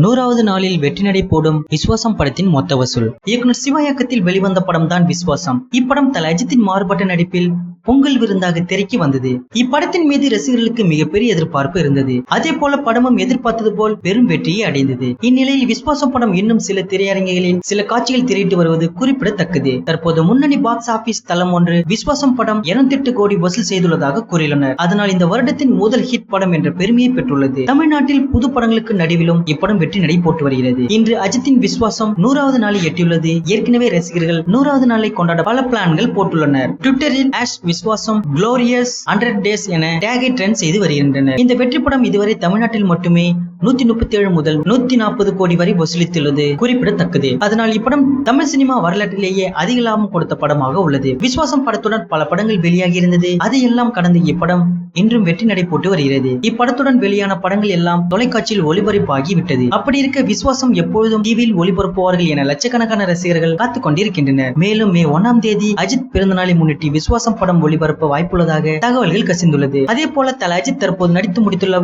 100வது நாளில் வெற்றி நடை போடும் விஸ்வாசம் படத்தின் மொத்த வசூல். இயக்குனர் சிவா இயக்கத்தில் வெளிவந்த படம் தான் விஸ்வாசம். இப்படம் தல அஜித்தின் மாறுபட்ட நடிப்பில் பொங்கல் விருந்தாக திரைக்கு வந்தது. இப்படத்தின் மீது ரசிகர்களுக்கு மிகப்பெரிய எதிர்பார்ப்பு இருந்தது. அதே போல படமும் எதிர்பார்த்தது போல் பெரும் வெற்றியை அடைந்தது. இந்நிலையில் விஸ்வாசம் படம் இன்னும் சில திரையரங்குகளில் சில காட்சிகள் திரையிட்டு வருவது குறிப்பிடத்தக்கது. தற்போது முன்னணி பாக்ஸ் ஆபீஸ் தளம் ஒன்று விஸ்வாசம் படம் 208 கோடி வசூல் செய்துள்ளதாக கூறியுள்ளனர். அதனால் இந்த வருடத்தின் முதல் ஹிட் படம் என்ற பெருமையை பெற்றுள்ளது. தமிழ்நாட்டில் புது படங்களுக்கு நடுவிலும் இப்படம் வெற்றி நடை போட்டு வருகிறது. இன்று அஜித்தின் விஸ்வாசம் 100வது நாளை எட்டியுள்ளது. ஏற்கனவே ரசிகர்கள் 100வது நாளை கொண்டாட பல பிளான்கள் போட்டுள்ளனர். ட்விட்டரில் விஸ்வாசம் குளோரியஸ் 100 days என டேகை ட்ரெண்ட் செய்து வருகின்றனர். இந்த வெற்றி படம் இதுவரை தமிழ்நாட்டில் மட்டுமே 137 முதல் 140 கோடி வரை வசூலித்துள்ளது குறிப்பிடத்தக்கது. அதனால் இப்படம் தமிழ் சினிமா வரலாற்றிலேயே அதிக லாபம் கொடுத்த படமாக உள்ளது. விஸ்வாசம் படத்துடன் பல படங்கள் வெளியாகி இருந்தது. அதையெல்லாம் கடந்த இப்படம் இன்றும் வெற்றி நடை போட்டு வருகிறது. இப்படத்துடன் வெளியான படங்கள் எல்லாம் தொலைக்காட்சியில் ஒளிபரப்பாகி விட்டது. அப்படி இருக்க விஸ்வாசம் எப்பொழுதும் டிவியில் ஒளிபரப்புவார்கள் என லட்சக்கணக்கான ரசிகர்கள் காத்துக் கொண்டிருக்கின்றனர். மேலும் மே 1ஆம் தேதி அஜித் பிறந்த நாளை முன்னிட்டு விஸ்வாசம் படம் ஒளிபரப்ப வாய்ப்புள்ளதாக தகவல்கள் கசிந்துள்ளது. அதே போல தல அஜித் தற்போது நடித்து முடித்துள்ள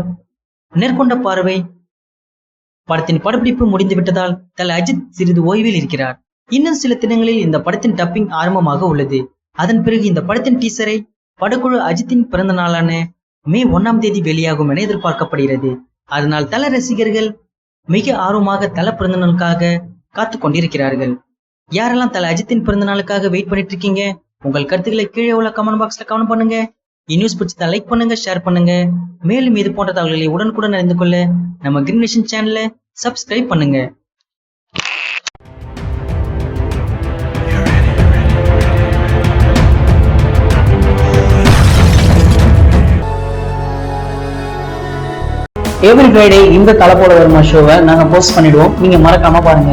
நேர்கொண்ட பார்வை படத்தின் படப்பிடிப்பு முடிந்துவிட்டதால் தல அஜித் சிறிது ஓய்வில் இருக்கிறார். இன்னும் சில தினங்களில் இந்த படத்தின் டப்பிங் ஆரம்பமாக உள்ளது. அதன் பிறகு இந்த படத்தின் டீசரை படக்குழு அஜித்தின் பிறந்த நாளான மே 1ஆம் தேதி வெளியாகும் என எதிர்பார்க்கப்படுகிறது. அதனால் தல ரசிகர்கள் மிக ஆர்வமாக தல பிறந்த நாளுக்காக காத்து கொண்டிருக்கிறார்கள். யாரெல்லாம் தல அஜித்தின் பிறந்த நாளுக்காக வெயிட் பண்ணிட்டு இருக்கீங்க? உங்கள் கருத்துக்களை கீழே உள்ள கமெண்ட் பாக்ஸ்ல கமெண்ட் பண்ணுங்க. நியூஸ் பிடிச்சதா லைக் பண்ணுங்க, ஷேர் பண்ணுங்க. மேலும் இது போன்ற தகவல்களை உடனுக்குடன் அறிந்து கொள்ள நம்ம கிரீன் நேஷன் சேனலை சப்ஸ்கிரைப் பண்ணுங்க. எவ்ரி ஃப்ரைடே இந்த தலை போல வருமா ஷோவை நாங்க போஸ்ட் பண்ணிடுவோம். நீங்க மறக்காம பாருங்க.